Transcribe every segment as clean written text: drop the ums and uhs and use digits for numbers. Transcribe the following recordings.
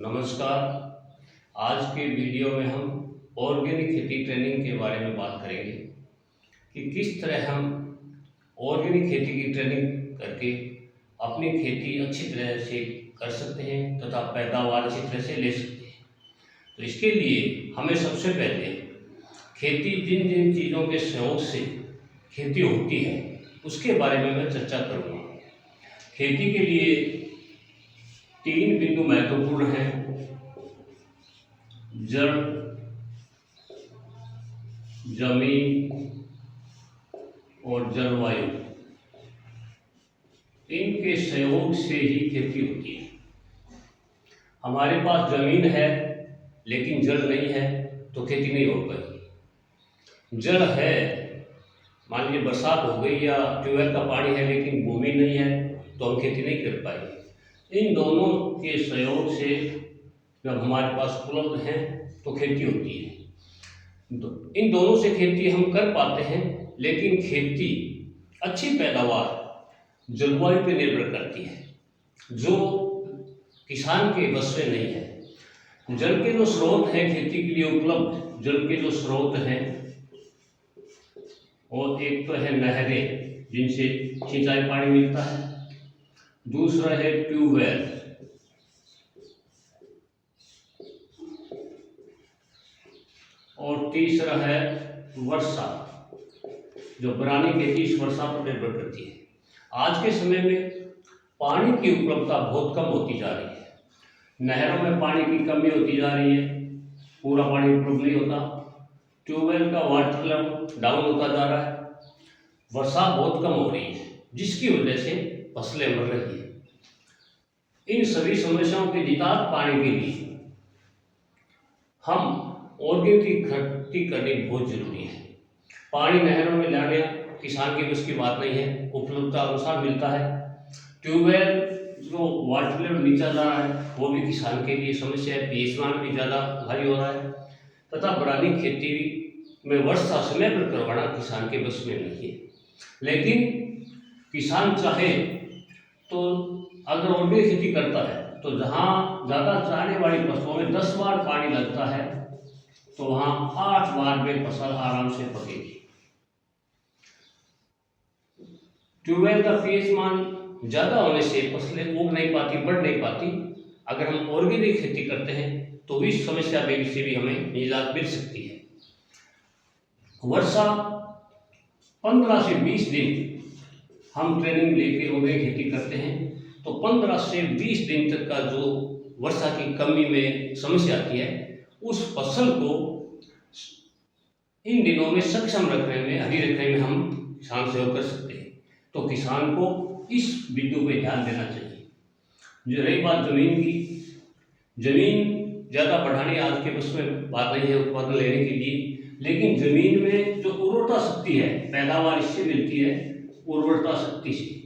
नमस्कार। आज के वीडियो में हम ऑर्गेनिक खेती ट्रेनिंग के बारे में बात करेंगे कि किस तरह हम ऑर्गेनिक खेती की ट्रेनिंग करके अपनी खेती अच्छी तरह से कर सकते हैं तथा पैदावार अच्छी तरह से ले सकते हैं। तो इसके लिए हमें सबसे पहले खेती जिन जिन चीज़ों के सहयोग से खेती होती है उसके बारे में मैं चर्चा करूँगा। खेती के लिए 3 बिंदु महत्वपूर्ण हैं: जल, जमीन और जलवायु। इनके सहयोग से ही खेती होती है। हमारे पास जमीन है लेकिन जल नहीं है तो खेती नहीं हो पाएगी। जल है, मान लीजिए बरसात हो गई या ट्यूबवेल का पानी है लेकिन भूमि नहीं है तो हम खेती नहीं कर पाएंगे। इन दोनों के सहयोग से जब हमारे पास उपलब्ध हैं तो खेती होती है। इन दोनों से खेती हम कर पाते हैं, लेकिन खेती अच्छी पैदावार जलवायु पर निर्भर करती है जो किसान के बस में नहीं है। जल के जो स्रोत हैं खेती के लिए उपलब्ध, जल के जो स्रोत हैं और एक तो है नहरें जिनसे सिंचाई पानी मिलता है, दूसरा है ट्यूबवेल, और तीसरा है वर्षा, जो बरानी खेती इस वर्षा पर निर्भर करती है। आज के समय में पानी की उपलब्धता बहुत कम होती जा रही है। नहरों में पानी की कमी होती जा रही है, पूरा पानी उपलब्ध नहीं होता। ट्यूबवेल का वाटर लेवल डाउन होता जा रहा है, वर्षा बहुत कम हो रही है जिसकी वजह से फसलें मर रही है। इन सभी समस्याओं के निदान पाने के लिए हम ऑर्गेनिक खेती करनी बहुत जरूरी है। पानी नहरों में लाने किसान की बस की बात नहीं है, उपलब्धता अनुसार मिलता है। ट्यूबवेल जो वाटर लेवल नीचा जा रहा है वो भी किसान के लिए समस्या है, पीएच मान भी ज़्यादा भारी हो रहा है तथा बरानी खेती में वर्षा समय पर करवाना किसान के बस में नहीं है। लेकिन किसान चाहे तो अगर ऑर्गेनिक खेती करता है तो जहाँ ज़्यादा चाहने वाली फसलों में 10 बार पानी लगता है तो वहाँ 8 बार में फसल आराम से पकेगी। ट्यूबवेल का पीएच मान ज़्यादा होने से फसलें उग नहीं पाती, बढ़ नहीं पाती। अगर हम ऑर्गेनिक खेती करते हैं तो इस समस्या से भी हमें निजात मिल सकती है। वर्षा 15 से 20 दिन हम ट्रेनिंग लेके ऑर्गेनिक खेती करते हैं तो 15 से 20 दिन तक का जो वर्षा की कमी में समस्या आती है उस फसल को इन दिनों में सक्षम रखने में, हरी रखने में हम किसान सहयोग कर सकते हैं। तो किसान को इस बिंदु पे ध्यान देना चाहिए। जो रही बात जमीन की, जमीन ज़्यादा बढ़ानी आज के बस में बात नहीं है उत्पादन लेने के लिए, लेकिन जमीन में जो उर्वरता शक्ति है, पैदावार इससे मिलती है उर्वरता शक्ति से।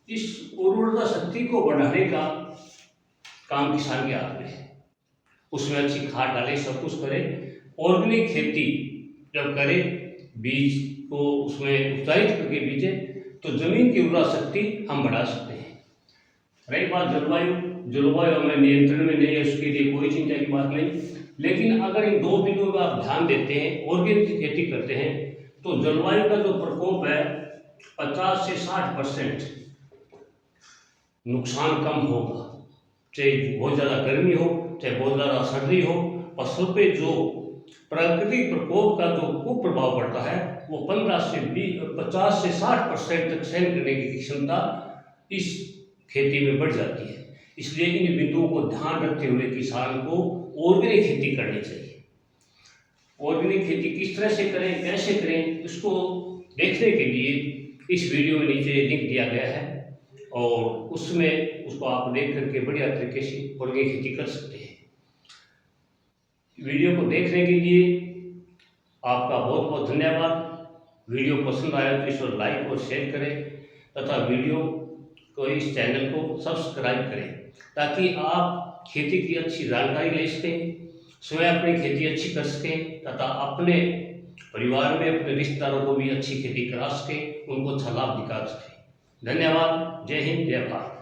इस उर्वरता शक्ति को बढ़ाने का काम किसान के हाथ में है। उसमें अच्छी खाद डाले, सब कुछ करे। ऑर्गेनिक खेती जब करे, बीज को उसमें उपचारित करके बीजे तो जमीन की उर्वरा शक्ति हम बढ़ा सकते हैं। रही बात जलवायु हमें नियंत्रण में नहीं है, उसके लिए कोई चिंता की बात नहीं। लेकिन अगर इन 2 बिंदुओं पर आप ध्यान देते हैं, ऑर्गेनिक खेती करते हैं तो जलवायु का जो प्रकोप है 50 से 60% नुकसान कम होगा। चाहे बहुत ज़्यादा गर्मी हो, चाहे बहुत ज़्यादा सर्दी हो, फसल पे जो प्राकृतिक प्रकोप का जो कुप्रभाव पड़ता है वो 50 से 60% तक सहन करने की क्षमता इस खेती में बढ़ जाती है। इसलिए इन बिंदुओं को ध्यान रखते हुए किसान को ऑर्गेनिक खेती करनी चाहिए। ऑर्गेनिक खेती किस तरह से करें, कैसे करें, उसको देखने के लिए इस वीडियो में नीचे लिंक दिया गया है और उसमें उसको आप देख करके बढ़िया तरीके से ऑर्गेनिक खेती कर सकते हैं। वीडियो को देखने के लिए आपका बहुत बहुत धन्यवाद। वीडियो पसंद आया तो इसको लाइक और शेयर करें तथा वीडियो को, इस चैनल को सब्सक्राइब करें ताकि आप खेती की अच्छी जानकारी ले सकें, स्वयं अपनी खेती अच्छी कर सकें तथा अपने परिवार में अपने रिश्तेदारों को भी अच्छी खेती करा सकें, उनको अच्छा लाभ दिखा सकें। धन्यवाद। जय हिंद, जय भारत।